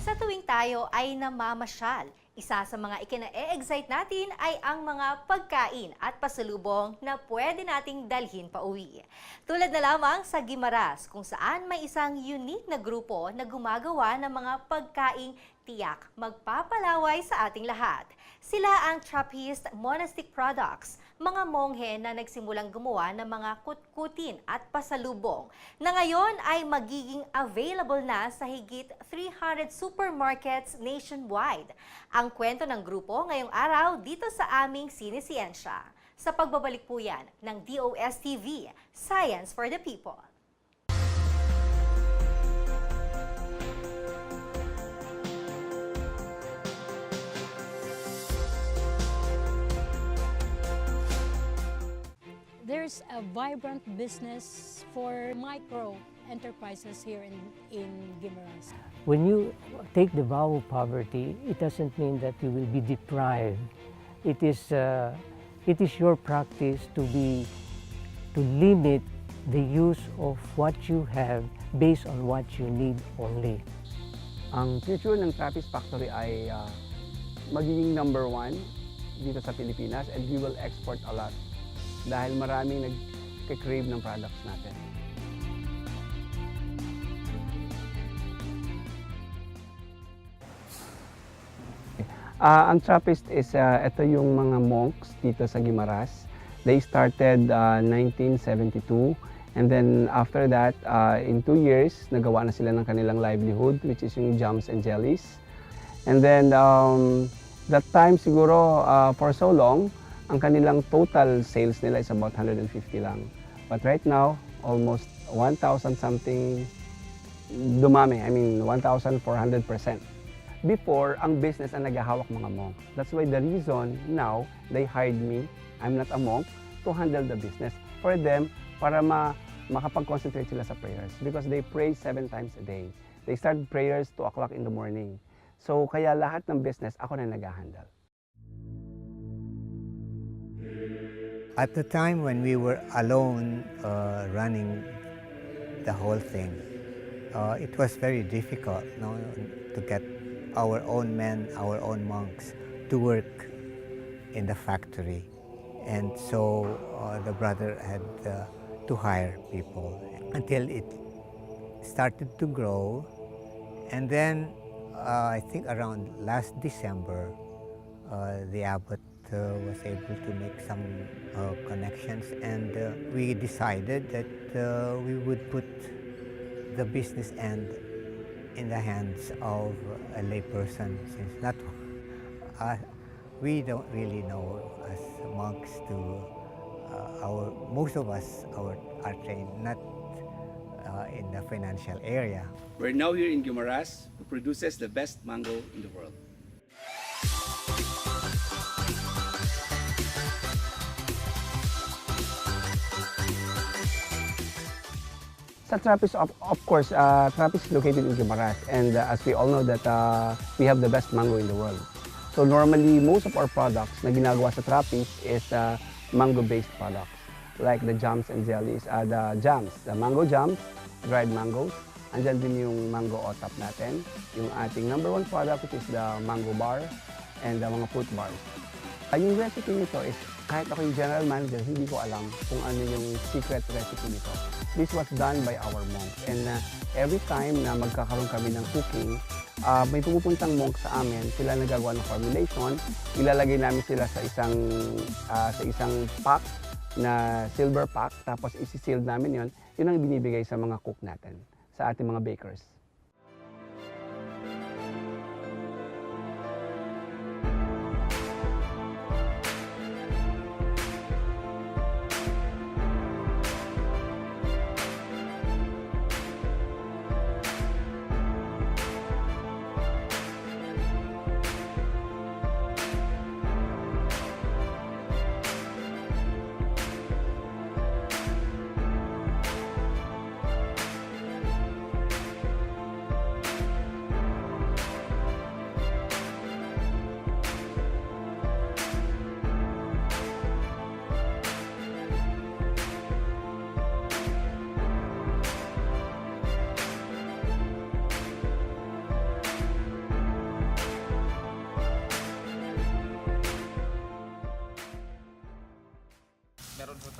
Sa tuwing tayo ay namamasyal, isa sa mga ikina-excite natin ay ang mga pagkain at pasalubong na pwede nating dalhin pa uwi. Tulad na lamang sa Guimaras, kung saan may isang unique na grupo na gumagawa ng mga pagkaing tiyak magpapalaway sa ating lahat. Sila ang Trappist monastic products, mga monghe na nagsimulang gumawa ng mga kutkutin at pasalubong na ngayon ay magiging available na sa higit 300 supermarkets nationwide. Ang kwento ng grupo ngayong araw dito sa aming Sinesiyensya. Sa pagbabalik po yan ng DOSTv, Science for the People. There's a vibrant business for micro enterprises here in Guimaras. When you take the vow of poverty, it doesn't mean that you will be deprived. It is your practice to limit the use of what you have based on what you need only. Ang future ng Trappist Factory ay magiging #1 dito sa Pilipinas, and we will export a lot dahil maraming nag-crave ng products natin. Ang Trappist is, ito yung mga monks dito sa Guimaras. They started 1972, and then after that, in 2 years, nagawa na sila ng kanilang livelihood, which is yung jams and jellies. And then, that time siguro, for so long, ang kanilang total sales nila is about 150 lang. But right now, almost 1,000 something dumami. I mean, 1,400%. Before, ang business ang naghahawak mga monks. That's why the reason now, they hired me, I'm not a monk, to handle the business. For them, para makapag-concentrate sila sa prayers. Because they pray 7 times a day. They start prayers 2 o'clock in the morning. So, kaya lahat ng business, ako na nag-handle. At the time when we were alone running the whole thing, it was very difficult, to get our own men, our own monks to work in the factory. And so the brother had to hire people until it started to grow. And then I think around last December, the abbot was able to make some connections, and we decided that we would put the business end in the hands of a layperson, since we don't really know as monks most of us are trained not in the financial area. We're now here in Guimaras, who produces the best mango in the world. Sa Trappist, of course, Trappist is located in Guimaras, and as we all know that we have the best mango in the world. So normally, most of our products na ginagawa sa Trappist is mango-based products, like the jams and jellies, the jams, the mango jams, dried mangoes. Andyan din yung mango otap natin, yung ating #1 product, which is the mango bar and the mga fruit bars. Yung recipe nito is, kahit ako yung general manager, hindi ko alam kung ano yung secret recipe nito. This was done by our monks, and every time na magkakaroon kami ng cooking, may pumupuntang monk sa amin, sila nagagawa ng formulation, ilalagay namin sila sa isang pack na silver pack, tapos isi-sealed namin yun ang binibigay sa mga cook natin, sa ating mga bakers.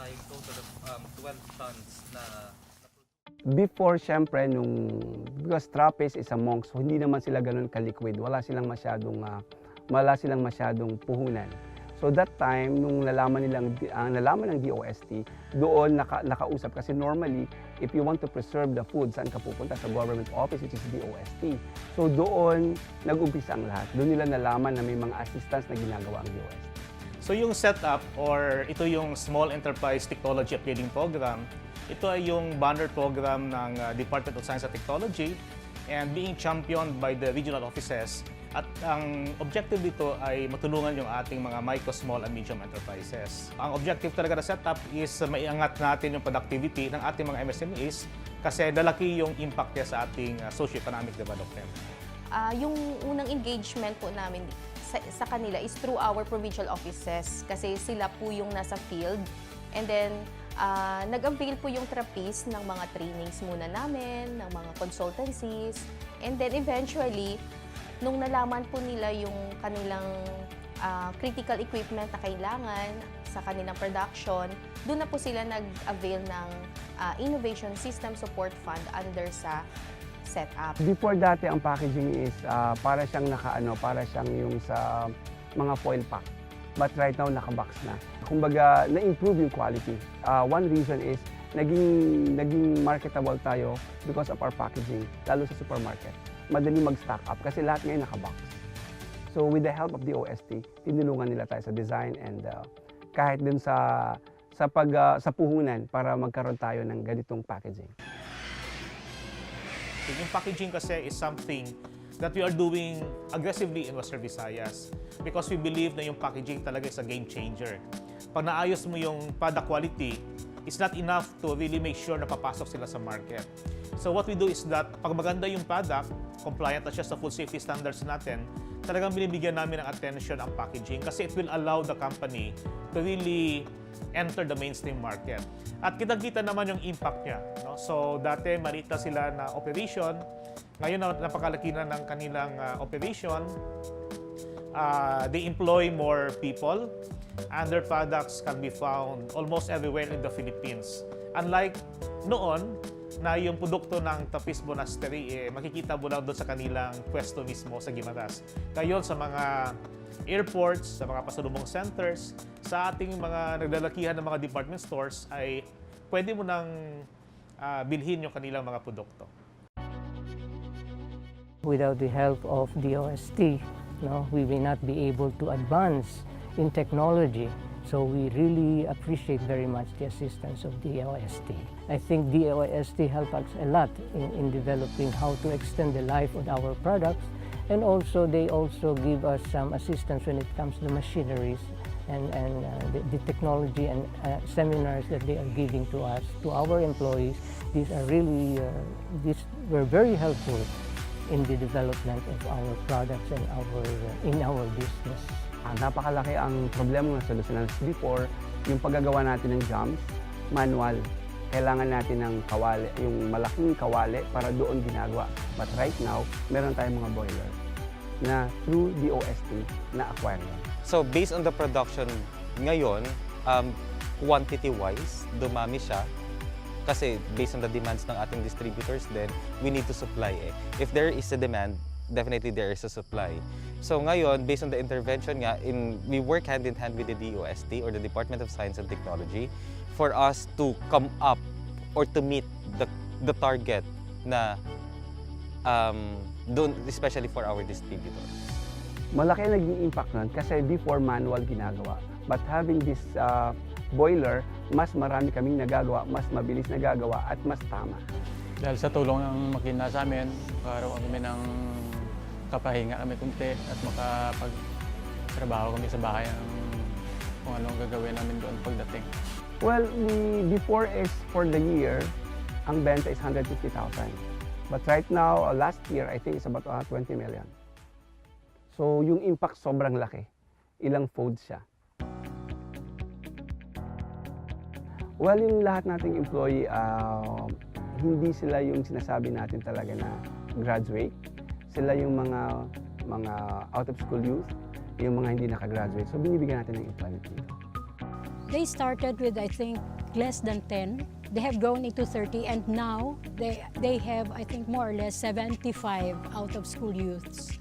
may total of 12 tons na Before, syempre, because Trappist is a monk, so hindi naman sila ganun ka-liquid. Wala silang masyadong puhunan. So that time, nung nalaman ng DOST, doon nakausap. Kasi normally, if you want to preserve the food, saan ka pupunta? Sa government office, which is DOST. So doon, nag-umpisa ang lahat. Doon nila nalaman na may mga assistance na ginagawa ang DOST. So yung setup or ito yung Small Enterprise Technology Upgrading Program, ito ay yung banner program ng Department of Science and Technology and being championed by the regional offices. At ang objective dito ay matulungan yung ating mga micro, small, and medium enterprises. Ang objective talaga na setup is maiangat natin yung productivity ng ating mga MSMEs kasi lalaki yung impact niya sa ating socio-economic development. Yung unang engagement po namin sa kanila is through our provincial offices kasi sila po yung nasa field. And then, nag-avail po yung Trappist ng mga trainings muna namin, ng mga consultancies. And then eventually, nung nalaman po nila yung kanilang critical equipment na kailangan sa kanilang production, doon na po sila nag-avail ng Innovation System Support Fund under sa setup. Before dati, ang packaging is para siyang para siyang yung sa mga foil pack. But right now, naka-box na. Kumbaga, na-improve yung quality. One reason is, naging marketable tayo because of our packaging, lalo sa supermarket. Madali mag-stock up kasi lahat ngayon naka-box. So with the help of the DOST, tinulungan nila tayo sa design and kahit dun sa puhunan para magkaroon tayo ng ganitong packaging. Yung packaging kasi is something that we are doing aggressively in Western Visayas because we believe na yung packaging talaga is a game changer. Pag naayos mo yung product quality, it's not enough to really make sure na papasok sila sa market. So what we do is that pag maganda yung product, compliant na siya sa food safety standards natin, talagang binibigyan namin ng attention ang packaging kasi it will allow the company to really enter the mainstream market. At kitang-kita naman yung impact niya. No? So dati maliit na sila na operation, ngayon napakalaki na ng kanilang operation. They employ more people and their products can be found almost everywhere in the Philippines. Unlike noon, na yung produkto ng Trappist Monastery, makikita mo lang doon sa kanilang pwesto mismo sa Guimaras. Ngayon sa mga airports, sa mga pasalubong centers, sa ating mga naglalakihan ng mga department stores ay pwede mo nang bilhin yung kanilang mga produkto. Without the help of DOST, we will not be able to advance in technology. So we really appreciate very much the assistance of DOST. I think DOST helped us a lot in developing how to extend the life of our products, and also they also give us some assistance when it comes to machineries and the technology and seminars that they are giving to us, to our employees. These are really were very helpful in the development of our products and in our business. Napakalaki ang problema na solusyonan. Before, yung paggagawa natin ng jams, manual. Kailangan natin ng kawali, yung malaking kawali para doon ginagawa. But right now, meron tayong mga boiler na through DOST na acquire. So based on the production ngayon, quantity-wise, dumami siya. Kasi based on the demands ng ating distributors, then we need to supply. If there is a demand, definitely there is a supply. So ngayon, based on the intervention nga, we work hand in hand with the DOST or the Department of Science and Technology for us to come up or to meet the target na especially for our distributors. Malaki ang naging impact nun kasi before manual ginagawa. But having this boiler, mas marami kaming nagagawa, mas mabilis nagagawa at mas tama. Dahil sa tulong ng makina sa amin, magkaroon kami ng kapahinga kami kunti at makapagtrabaho kami sa bahay ng kung anong gagawin namin doon pagdating. Well, before is for the year, ang benta is 150,000. But right now, last year, I think it's about 20 million. So yung impact sobrang laki. Ilang folds siya. Well, yung lahat nating employee, hindi sila yung sinasabi natin talaga na graduate. Sila yung mga out-of-school youth, yung mga hindi nakagraduate. So binibigyan natin ng employment dito. They started with, I think, less than 10. They have grown into 30, and now they have, I think, more or less 75 out-of-school youths.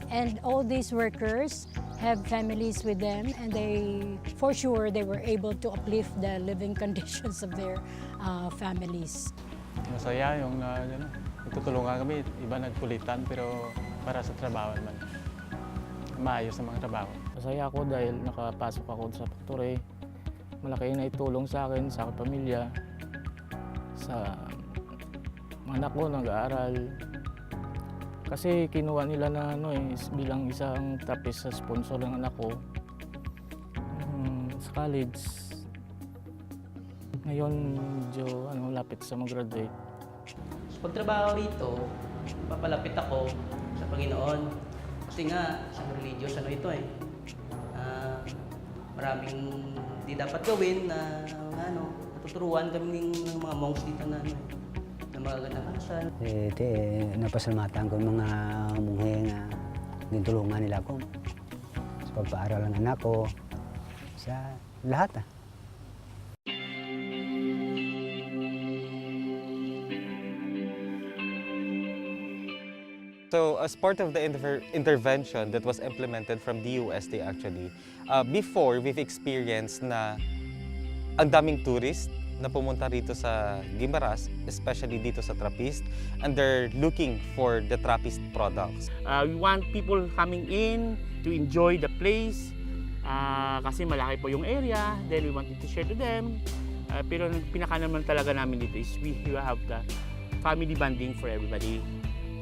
And all these workers have families with them, and for sure, they were able to uplift the living conditions of their families. Masaya yung nagtutulungan kami, iba nagkulitan pero para sa trabaho naman. Maayos ang mga trabaho. Masaya ako dahil nakapasok ako sa factory. Malaki na itulong sa akin, sa aking pamilya, sa mga anak ko nag-aaral. Kasi kinuha nila na bilang isang Trappist sa sponsor ng anak ko sa college. Ngayon medyo lapit sa mag-graduate. So, pagtrabaho rito, papalapit ako sa Panginoon. Kasi nga, isang religious ito eh. Maraming di dapat gawin na natuturuan kami ng mga monks dito na magagandang kasal. Napasalamatan ko mga munghe nga tinulungan nila ako sa pagpaaral ng anak ko, sa lahat. So as part of the intervention that was implemented from DOST actually, before we've experienced na ang daming tourist na pumunta rito sa Guimaras, especially dito sa Trappist, and they're looking for the Trappist products. We want people coming in to enjoy the place kasi malaki po yung area, then we wanted to share to them. Pero pinaka naman talaga namin dito is we have the family bonding for everybody.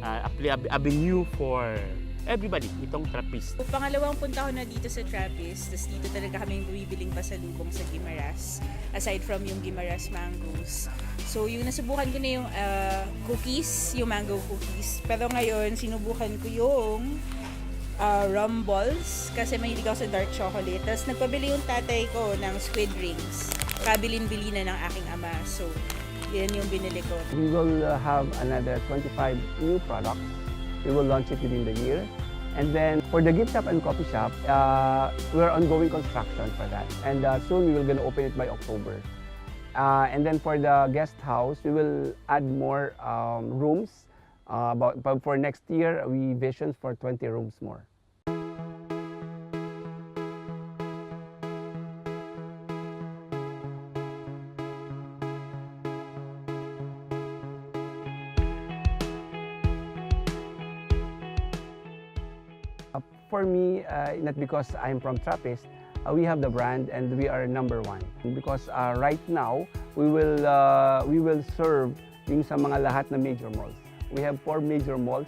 Avenue for everybody, itong Trappist. Pangalawang punta ko na dito sa Trappist, tapos dito talaga kami bumibiling pasalubong sa Guimaras, aside from yung Guimaras mangoes. So yung nasubukan ko na yung cookies, yung mango cookies, pero ngayon sinubukan ko yung rum balls, kasi mahilig ako sa dark chocolate. Tapos nagpabili yung tatay ko ng squid rings, kabilin-bili na ng aking ama. So yan yung binili ko. We will have another 25 new products. We will launch it within the year. And then for the gift shop and coffee shop, we're ongoing construction for that. And soon we will gonna open it by October. And then for the guest house, we will add more rooms. But for next year, we vision for 20 rooms more. For me, not because I'm from Trappist, we have the brand and we are #1. Because right now, we will serve yung sa mga lahat na major malls. We have 4 major malls.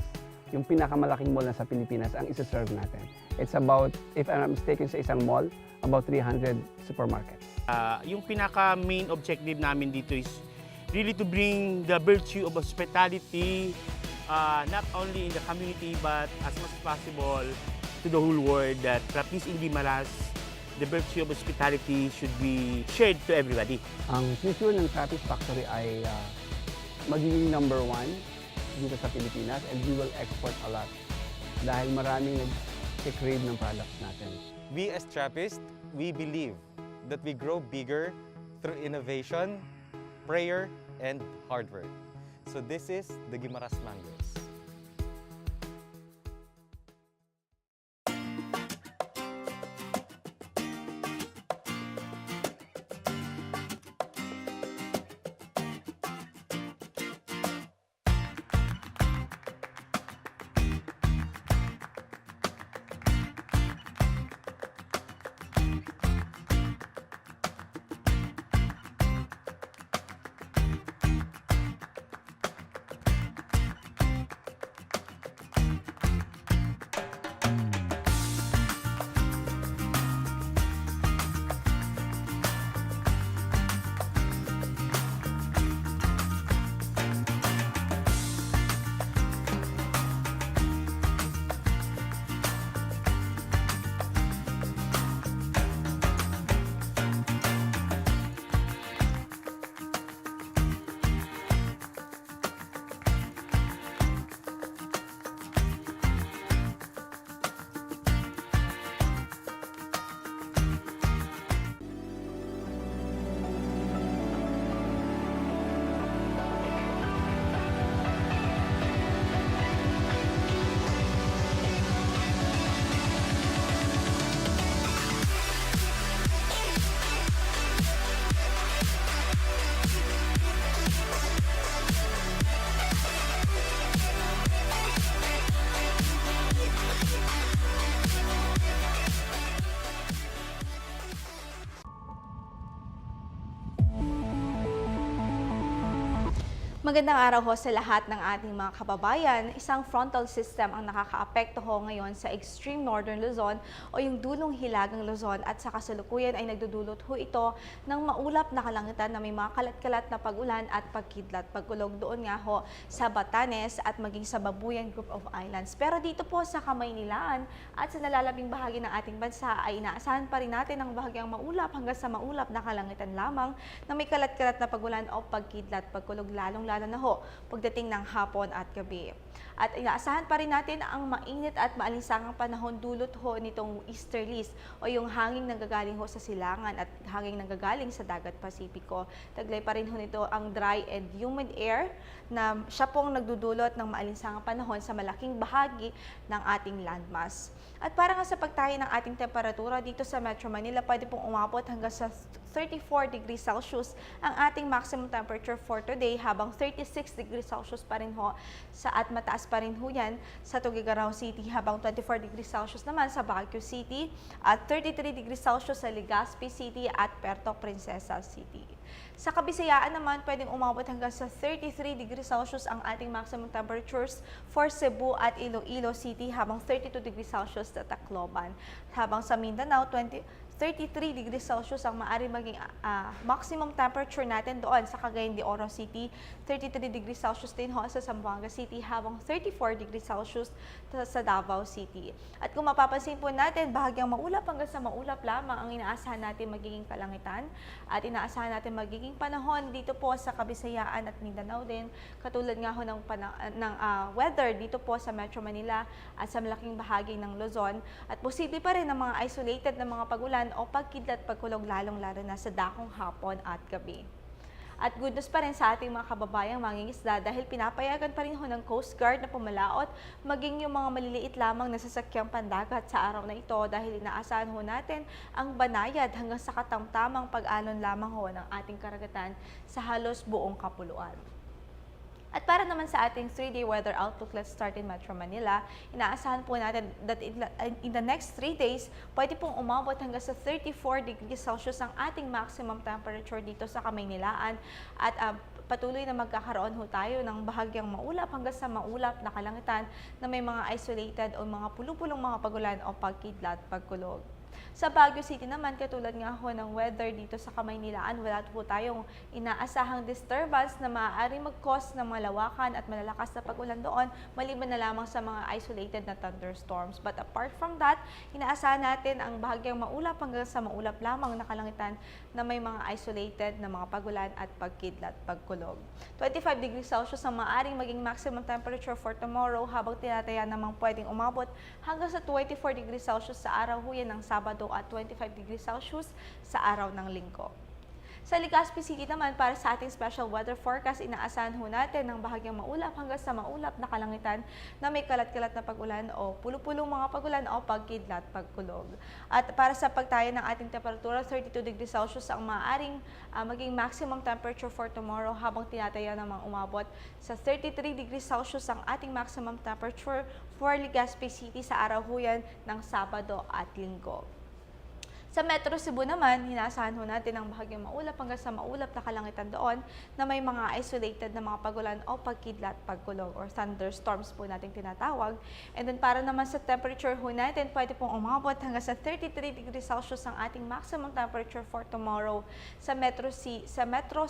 Yung pinakamalaking mall na sa Pilipinas ang isa-serve natin. It's about, if I'm not mistaken, sa isang mall, about 300 supermarkets. Yung pinaka-main objective namin dito is really to bring the virtue of hospitality, not only in the community but as much as possible to the whole world, that Trappist in Guimaras, the virtue of hospitality should be shared to everybody. Ang future ng Trappist Factory ay magiging #1 dito sa Pilipinas, and we will export a lot dahil maraming nag-crave ng products natin. We as Trappist, we believe that we grow bigger through innovation, prayer, and hard work. So this is the Guimaras Mangoes. Magandang araw ho sa lahat ng ating mga kababayan. Isang frontal system ang nakakaapekto ho ngayon sa extreme northern Luzon o yung dulong hilagang Luzon at sa kasalukuyan ay nagdudulot ho ito ng maulap na kalangitan na may mga kalat-kalat na pag-ulan at pagkidlat. Pagkulog doon nga ho sa Batanes at maging sa Babuyan Group of Islands. Pero dito po sa Kamaynilaan at sa nalalabing bahagi ng ating bansa ay inaasahan pa rin natin ang bahagyang maulap hanggang sa maulap na kalangitan lamang na may kalat-kalat na pag-ulan o pagkidlat. Pagkulog lalo na ho pagdating ng hapon at gabi. At inaasahan pa rin natin ang mainit at maalinsangang panahon dulot ho nitong easterlies o yung hanging nanggagaling ho sa silangan at hanging nanggagaling sa dagat Pasipiko. Taglay pa rin ho nito ang dry and humid air na siya pong nagdudulot ng maalinsangang panahon sa malaking bahagi ng ating landmass. At para nga sa pagtayo ng ating temperatura dito sa Metro Manila, pwede pong umabot hanggang sa 34 degrees Celsius ang ating maximum temperature for today, habang 36 degrees Celsius pa rin ho at mataas pa rin ho yan sa Tuguegarao City, habang 24 degrees Celsius naman sa Baguio City at 33 degrees Celsius sa Legazpi City at Puerto Princesa City. Sa Kabisayaan naman, pwedeng umabot hanggang sa 33 degrees Celsius ang ating maximum temperatures for Cebu at Iloilo City, habang 32 degrees Celsius sa Tacloban. Habang sa Mindanao, 33 degrees Celsius ang maaari maging maximum temperature natin doon sa Cagayan de Oro City, 33 degrees Celsius din ho sa Zamboanga City, habang 34 degrees Celsius sa Davao City. At kung mapapansin po natin, bahagyang maulap hanggang sa maulap lamang ang inaasahan natin magiging kalangitan at inaasahan natin magiging panahon dito po sa Kabisayaan at Mindanao din, katulad nga ho ng weather dito po sa Metro Manila at sa malaking bahagi ng Luzon, at posible pa rin ng mga isolated na mga pagulan o pagkidlat pagkulog lalong-lalo na sa dakong hapon at gabi. At good news pa rin sa ating mga kababayang mangingisda dahil pinapayagan pa rin ho ng Coast Guard na pumalaot maging yung mga maliliit lamang na sasakyang pandagat sa araw na ito dahil inaasahan ho natin ang banayad hanggang sa katamtamang pag-alon lamang ho ng ating karagatan sa halos buong kapuluan. At para naman sa ating 3-day weather outlook, let's start in Metro Manila. Inaasahan po natin that in the next 3 days, pwede pong umabot hanggang sa 34 degrees Celsius ang ating maximum temperature dito sa Kamaynilaan. At patuloy na magkakaroon ho tayo ng bahagyang maulap hanggang sa maulap na kalangitan na may mga isolated o mga pulupulong mga pagulan o pagkidlat, pagkulog. Sa Baguio City naman, katulad nga ho ng weather dito sa Kamaynilaan, wala po tayong inaasahang disturbance na maaari mag-cause ng malawakan at malalakas na pag-ulan doon, maliban na lamang sa mga isolated na thunderstorms. But apart from that, inaasahan natin ang bahagyang maulap hanggang sa maulap lamang na kalangitan na may mga isolated na mga pagulan at pagkidlat, pagkulog. 25 degrees Celsius ang maaaring maging maximum temperature for tomorrow, habang tinataya namang pwedeng umabot hanggang sa 24 degrees Celsius sa araw ho yan ng Sabado at 25 degrees Celsius sa araw ng Linggo. Sa Legazpi City naman, para sa ating special weather forecast, inaasahan ho natin ng bahagyang maulap hanggang sa maulap na kalangitan na may kalat-kalat na pag-ulan o pulupulong mga pag-ulan o pagkidlat, pagkulog. At para sa pagtaya ng ating temperatura, 32 degrees Celsius ang maaaring maging maximum temperature for tomorrow, habang tinataya namang umabot sa 33 degrees Celsius ang ating maximum temperature for Legazpi City sa araw ho yan ng Sabado at Linggo. Sa Metro Cebu naman, hinaasahan ho natin ang bahagyang maulap hanggang sa maulap na kalangitan doon na may mga isolated na mga pagulan o pagkidlat, pagkulog or thunderstorms po natin tinatawag. And then para naman sa temperature ho natin, pwede pong umabot hanggang sa 33 degrees Celsius ang ating maximum temperature for tomorrow sa Metro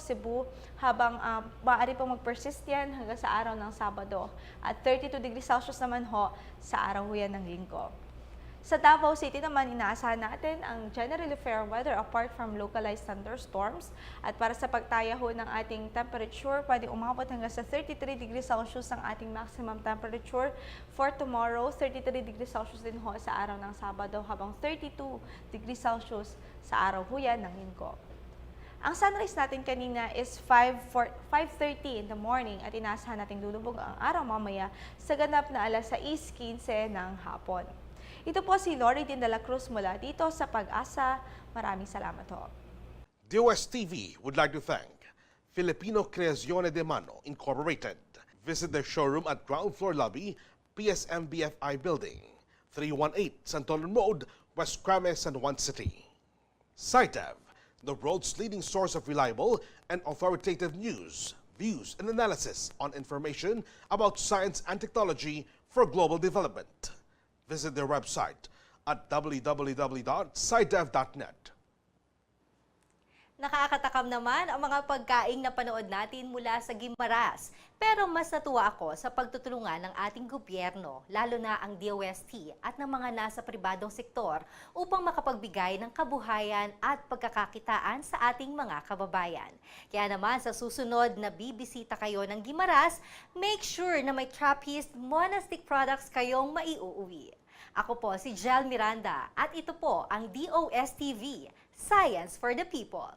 Cebu, habang maaari pong mag-persist yan hanggang sa araw ng Sabado. At 32 degrees Celsius naman ho sa araw ho yan ng Linggo. Sa Davao City naman, inaasahan natin ang generally fair weather apart from localized thunderstorms. At para sa pagtaya ho ng ating temperature, pwede umabot hanggang sa 33 degrees Celsius ang ating maximum temperature for tomorrow. 33 degrees Celsius din ho sa araw ng Sabado, habang 32 degrees Celsius sa araw ho yan ng Linggo. Ang sunrise natin kanina is 5:30 in the morning at inaasahan nating lulubog ang araw mamaya sa ganap na alas 6:15 ng hapon. Ito po si Lori Din de la Cruz mula dito sa Pag-asa. Maraming salamat ho. DOSTv would like to thank Filipino Creazione de Mano Incorporated. Visit their showroom at ground floor lobby, PSMBFI Building, 318 Santolan Road, West Crame, San Juan City. SciTev, the world's leading source of reliable and authoritative news, views and analysis on information about science and technology for global development. Visit their website at www.sidev.net. Nakakatakam naman ang mga pagkaing napanood natin mula sa Guimaras. Pero mas natuwa ako sa pagtutulungan ng ating gobyerno, lalo na ang DOST at ng mga nasa pribadong sektor upang makapagbigay ng kabuhayan at pagkakakitaan sa ating mga kababayan. Kaya naman sa susunod na bibisita kayo ng Guimaras, make sure na may Trappist monastic products kayong maiuuwi. Ako po si Jel Miranda at ito po ang DOSTv, Science for the People.